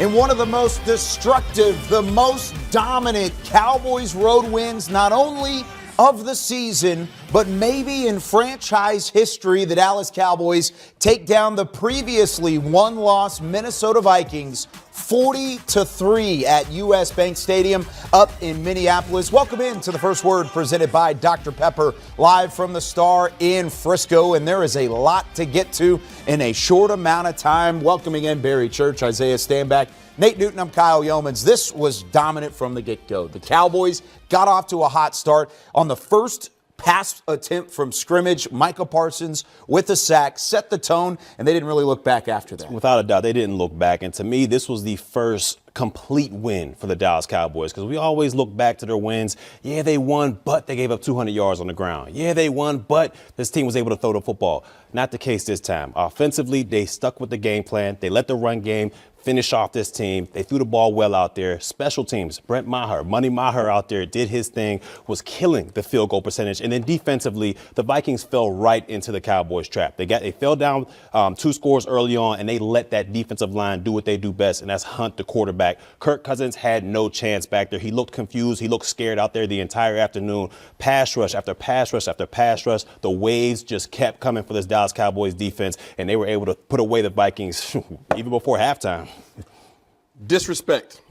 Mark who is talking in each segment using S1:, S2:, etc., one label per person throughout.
S1: in one of the most destructive, the most dominant Cowboys road wins, not only of the season, but maybe in franchise history. The Dallas Cowboys take down the previously one-loss Minnesota Vikings 40-3 at US Bank Stadium up in Minneapolis. Welcome in to the First Word presented by Dr. Pepper, live from the Star in Frisco. And there is a lot to get to in a short amount of time. Welcoming in Barry Church, Isaiah Stanback, Nate Newton, I'm Kyle Yeomans. This was dominant from the get-go. The Cowboys got off to a hot start on the first pass attempt from scrimmage. Micah Parsons with a sack set the tone, and they didn't really look back after that.
S2: Without a doubt, they didn't look back. And to me, this was the first complete win for the Dallas Cowboys, because we always look back to their wins. Yeah, they won, but they gave up 200 yards on the ground. Yeah, they won, but this team was able to throw the football. Not the case this time. Offensively, they stuck with the game plan. They let the run game finish off this team. They threw the ball well out there. Special teams, Brent Maher, Money Maher out there did his thing, was killing the field goal percentage. And then defensively, the Vikings fell right into the Cowboys' trap. They fell down 2 scores early on, and they let that defensive line do what they do best, and that's hunt the quarterback. Kirk Cousins had no chance back there. He looked confused. He looked scared out there the entire afternoon. Pass rush after pass rush after pass rush. The waves just kept coming for this Dallas Cowboys defense, and they were able to put away the Vikings even before halftime.
S3: Disrespect.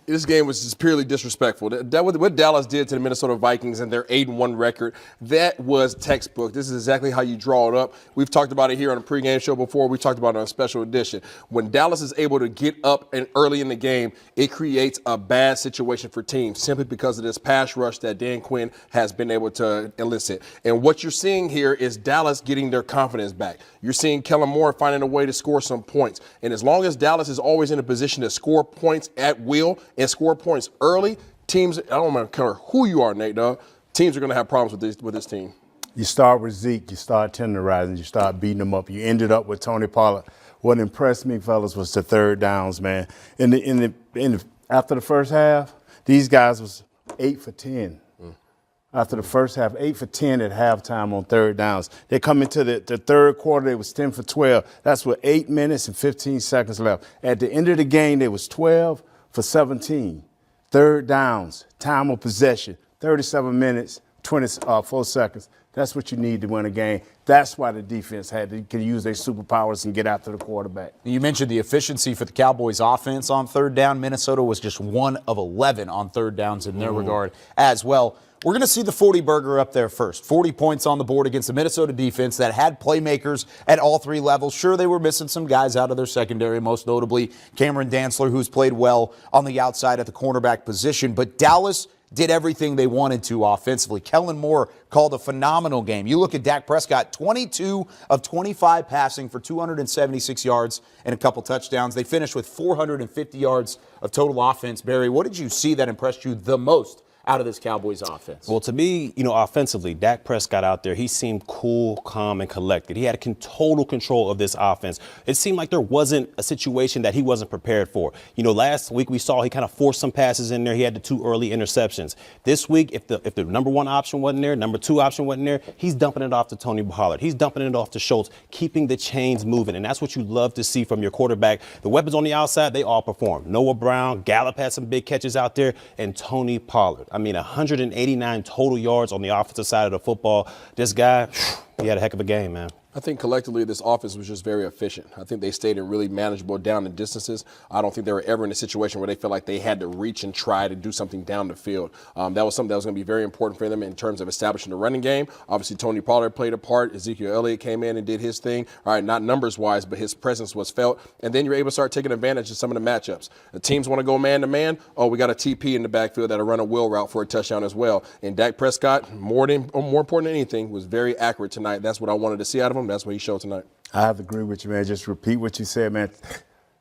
S3: This game was just purely disrespectful. What Dallas did to the Minnesota Vikings and their 8-1 record, that was textbook. This is exactly how you draw it up. We've talked about it here on a pregame show before. We talked about it on a special edition. When Dallas is able to get up and early in the game, it creates a bad situation for teams simply because of this pass rush that Dan Quinn has been able to elicit. And what you're seeing here is Dallas getting their confidence back. You're seeing Kellen Moore finding a way to score some points. And as long as Dallas is always in a position to score points at will and score points early, teams, I don't care who you are, Nate, dog, teams are going to have problems with this team.
S4: You start with Zeke, you start tenderizing, you start beating them up. You ended up with Tony Pollard. What impressed me, fellas, was the third downs, man. After the first half, these guys was 8 for 10. After the first half, 8 for 10 at halftime on third downs. They come into the third quarter, they was 10 for 12. That's with 8 minutes and 15 seconds left. At the end of the game, they was 12 for 17. Third downs, time of possession, 37 minutes, 24 seconds. That's what you need to win a game. That's why the defense could use their superpowers and get after the quarterback.
S1: You mentioned the efficiency for the Cowboys offense on third down. Minnesota was just 1 of 11 on third downs in their regard as well. We're going to see the 40-burger up there first. 40 points on the board against the Minnesota defense that had playmakers at all 3 levels. Sure, they were missing some guys out of their secondary, most notably Cameron Dantzler, who's played well on the outside at the cornerback position. But Dallas did everything they wanted to offensively. Kellen Moore called a phenomenal game. You look at Dak Prescott, 22 of 25 passing for 276 yards and a couple touchdowns. They finished with 450 yards of total offense. Barry, what did you see that impressed you the most out of this Cowboys offense?
S2: Well, to me, offensively, Dak Prescott out there, he seemed cool, calm, and collected. He had total control of this offense. It seemed like there wasn't a situation that he wasn't prepared for. Last week we saw he kind of forced some passes in there. He had the 2 early interceptions. This week, if the number 1 option wasn't there, number 2 option wasn't there, he's dumping it off to Tony Pollard. He's dumping it off to Schultz, keeping the chains moving. And that's what you love to see from your quarterback. The weapons on the outside, they all perform. Noah Brown, Gallup had some big catches out there, and Tony Pollard. 189 total yards on the offensive side of the football. This guy, he had a heck of a game, man.
S3: I think collectively this offense was just very efficient. I think they stayed in really manageable down the distances. I don't think they were ever in a situation where they felt like they had to reach and try to do something down the field. That was something that was going to be very important for them in terms of establishing the running game. Obviously, Tony Pollard played a part. Ezekiel Elliott came in and did his thing. All right, not numbers-wise, but his presence was felt. And then you're able to start taking advantage of some of the matchups. The teams want to go man-to-man. Oh, we got a TP in the backfield that'll run a wheel route for a touchdown as well. And Dak Prescott, more important than anything, was very accurate tonight. That's what I wanted to see out of him. That's what he showed tonight.
S4: I have to agree with you, man. Just repeat what you said, man.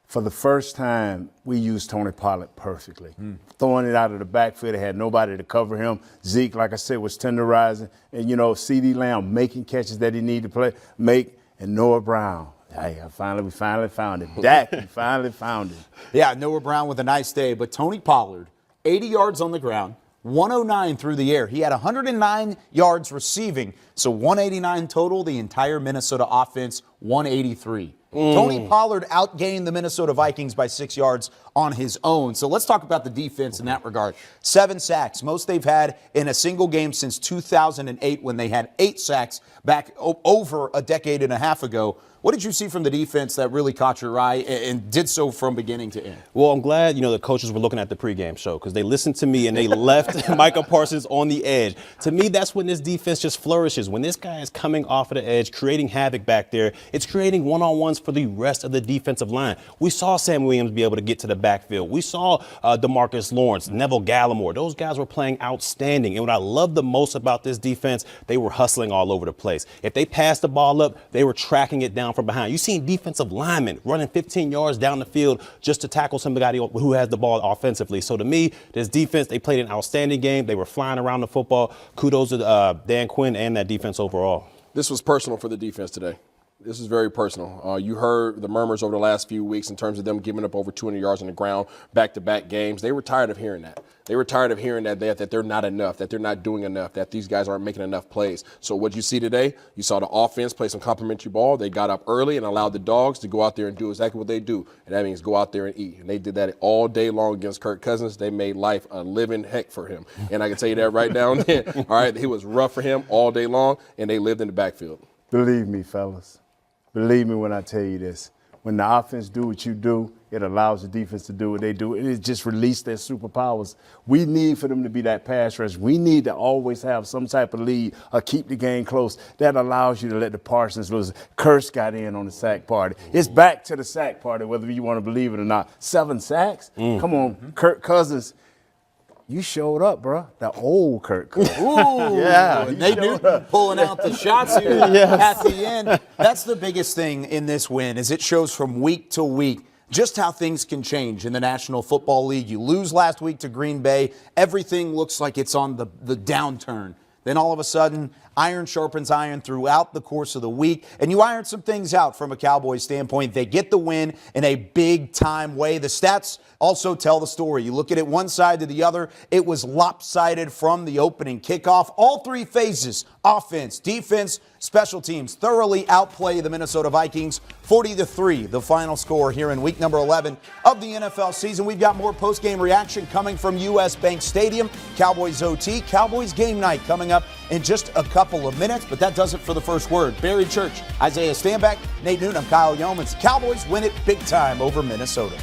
S4: For the first time, we used Tony Pollard perfectly. Throwing it out of the backfield, they had nobody to cover him. Zeke, like I said, was tenderizing. And, CeeDee Lamb making catches that he needed to make. And Noah Brown. Hey, we finally found it. Dak, we finally found it.
S1: Yeah, Noah Brown with a nice day. But Tony Pollard, 80 yards on the ground, 109 through the air. He had 109 yards receiving, so 189 total. The entire Minnesota offense, 183. Tony Pollard outgained the Minnesota Vikings by 6 yards on his own. So let's talk about the defense in that regard. 7 sacks, most they've had in a single game since 2008 when they had 8 sacks back over a decade and a half ago. What did you see from the defense that really caught your eye and did so from beginning to end?
S2: Well, I'm glad, the coaches were looking at the pregame show because they listened to me and they left Micah Parsons on the edge. To me, that's when this defense just flourishes. When this guy is coming off of the edge, creating havoc back there, it's creating one-on-ones for the rest of the defensive line. We saw Sam Williams be able to get to the backfield. We saw DeMarcus Lawrence, Neville Gallimore. Those guys were playing outstanding. And what I love the most about this defense, they were hustling all over the place. If they passed the ball up, they were tracking it down from behind. You've seen defensive linemen running 15 yards down the field just to tackle somebody who has the ball offensively. So to me, this defense, they played an outstanding game. They were flying around the football. Kudos to Dan Quinn and that defense overall.
S3: This was personal for the defense today. This is very personal. You heard the murmurs over the last few weeks in terms of them giving up over 200 yards on the ground, back-to-back games. They were tired of hearing that. They were tired of hearing that they're not enough, that they're not doing enough, that these guys aren't making enough plays. So what you see today, you saw the offense play some complimentary ball. They got up early and allowed the dogs to go out there and do exactly what they do, and that means go out there and eat. And they did that all day long against Kirk Cousins. They made life a living heck for him. And I can tell you that right down there. All right, it was rough for him all day long, and they lived in the backfield.
S4: Believe me, fellas. Believe me when I tell you this. When the offense do what you do, it allows the defense to do what they do. It just release their superpowers. We need for them to be that pass rush. We need to always have some type of lead or keep the game close. That allows you to let the Parsons lose. Curse got in on the sack party. It's back to the sack party, whether you want to believe it or not. 7 sacks? Come on, Kirk Cousins. You showed up, bro. The old Kirk Cousins.
S1: Ooh,
S4: yeah.
S1: Nate Newton pulling out the shots here at the end. That's the biggest thing in this win is it shows from week to week just how things can change in the National Football League. You lose last week to Green Bay. Everything looks like it's on the downturn. Then all of a sudden, iron sharpens iron throughout the course of the week. And you iron some things out from a Cowboys standpoint. They get the win in a big-time way. The stats also tell the story. You look at it one side to the other, it was lopsided from the opening kickoff. All 3 phases, offense, defense, special teams, thoroughly outplay the Minnesota Vikings. 40-3, the final score here in week number 11 of the NFL season. We've got more post-game reaction coming from U.S. Bank Stadium. Cowboys OT, Cowboys game night coming up in just a couple of minutes, but that does it for the first word. Barry Church, Isaiah Stanback, Nate Newton, I'm Kyle Yeomans. Cowboys win it big time over Minnesota.